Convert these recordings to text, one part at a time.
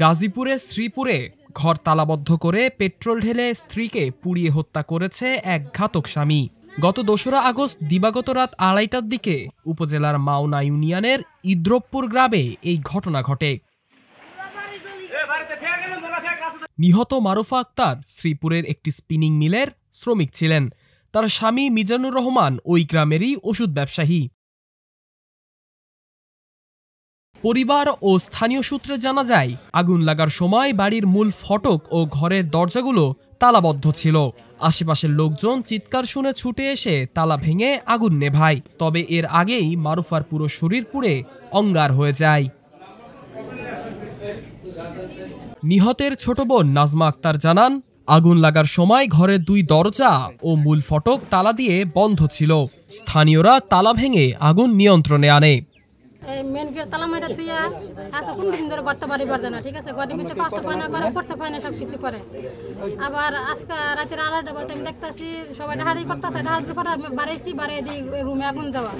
গাজীপুরের শ্রীপুরে ঘর তালাবদ্ধ করে পেট্রোল ঢেলে স্ত্রীকে পুড়িয়ে হত্যা করেছে এক ঘাতক স্বামী। গত ২রা আগস্ট দিবাগত রাত ২:৩০টার দিকে উপজেলার মাওনা ইউনিয়নের ইদ্রবপুর গ্রামে এই ঘটনা ঘটে। নিহত মারুফা আক্তার শ্রীপুরের একটি স্পিনিং মিলের শ্রমিক ছিলেন। তার স্বামী মিজানুর রহমান ওই গ্রামেরই ওষুধ ব্যবসায়ী। পরিবার ও স্থানীয় সূত্রে জানা যায়, আগুন লাগার সময় বাড়ির মূল ফটক ও ঘরের দরজাগুলো তালাবদ্ধ ছিল। আশেপাশের লোকজন চিৎকার শুনে ছুটে এসে তালা ভেঙে আগুন নেভায়। তবে এর আগেই মারুফার পুরো শরীর পুড়ে অঙ্গার হয়ে যায়। নিহতের ছোট বোন নাজমা আক্তার জানান, আগুন লাগার সময় ঘরের ২ দরজা ও মূল ফটক তালা দিয়ে বন্ধ ছিল। স্থানীয়রা তালা ভেঙে আগুন নিয়ন্ত্রণে আনে। মেন গেট তালা মারা থুইয়া আচ্ছা কোন দিন ধরে করতে পারি না, ঠিক আছে, ঘরের ভিতরে পাঁচটা পায়না করে পড়ছে পায়না সব কিছু করে। আবার আজকে রাতের ২:৩০ বাজে আমি দেখতেছি সবাই ডাহাড়ি করতেছে, ডাহাড়ির পরে বাড়াইছি, বাড়িয়ে দিই রুমে আগুন দেওয়া।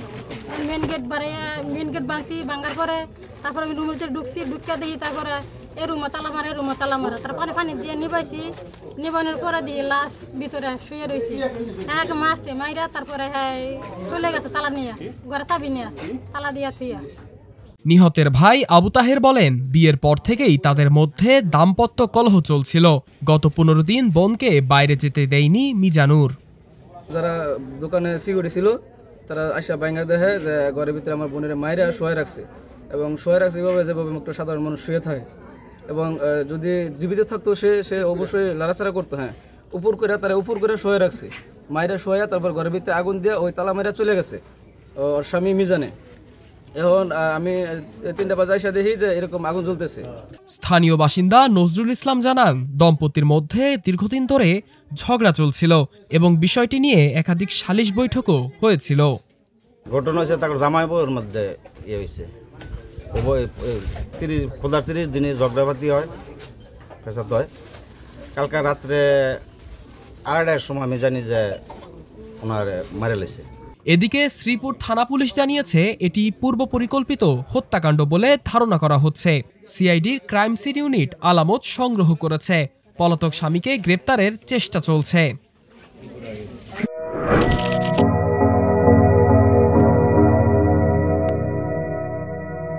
মেন গেট বাড়াইয়া মেন গেট ভাঙছি, ভাঙার পরে তারপরে আমি রুমের ভিতরে ঢুকছি, ঢুকিয়ে দিই, তারপরে এই রুমে তালা মারা, এই রুমে তালা মারা, তার পানি দিয়ে নিবাইছি, নিবানোর পরে দিয়ে লাশ ভিতরে শুয়ে রয়েছি। হ্যাঁ মারছে, মাইরা তারপরে হ্যাঁ চলে গেছে তালা নিয়ে, ঘরে চাবি নিয়ে তালা দিয়া থুইয়া। নিহতের ভাই আবু তাহের বলেন, বিয়ের পর থেকেই তাদের মধ্যে দাম্পত্য কলহ চলছিল। গত ১৫ দিন বোনকে বাইরে যেতে দেয়নি মিজানুর। যারা দোকানে সিকিউরিটি ছিল তারা আশা বাইঙ্গা দেখে যে ঘরের ভিতরে আমার বোনের মায়েরা শোয়ে রাখছে, এবং শোয়ে রাখছে এভাবে যেভাবে মুক্ত সাধারণ মানুষ শুয়ে থাকে, এবং যদি জীবিত থাকতো সে অবশ্যই লড়াচড়া করতো। হ্যাঁ, উপর করে শোয়ে রাখছে, মায়েরা শোয়া, তারপর ঘরের ভিতরে আগুন দিয়ে ওই তালা মায়েরা চলে গেছে ওর স্বামী মিজানে। এখন আমি ৩টা বাজে এসে দেখি যে এরকম আগুন জ্বলতেছে। স্থানীয় বাসিন্দা নজরুল ইসলাম জানান, দম্পতির মধ্যে দীর্ঘদিন ধরে ঝগড়া চলছিল এবং বিষয়টি নিয়ে একাধিক সালিশ বৈঠকও হয়েছিল। ঘটনা হচ্ছে তার জামাই বউয়ের মধ্যে ইয়ে হয়েছে, ৩০ দিনে ঝগড়াবাতি হয়, ফেসাদ হয়। কালকা রাত্রে ২:৩০টার সময় আমি জানি যে ওনার মারা লেছে। এদিকে শ্রীপুর থানা পুলিশ জানিয়েছে, এটি পূর্ব পরিকল্পিত হত্যাকাণ্ড বলে ধারণা করা হচ্ছে। সিআইডির ক্রাইম সিন ইউনিট আলামত সংগ্রহ করেছে। পলাতক স্বামীকে গ্রেপ্তারের চেষ্টা চলছে।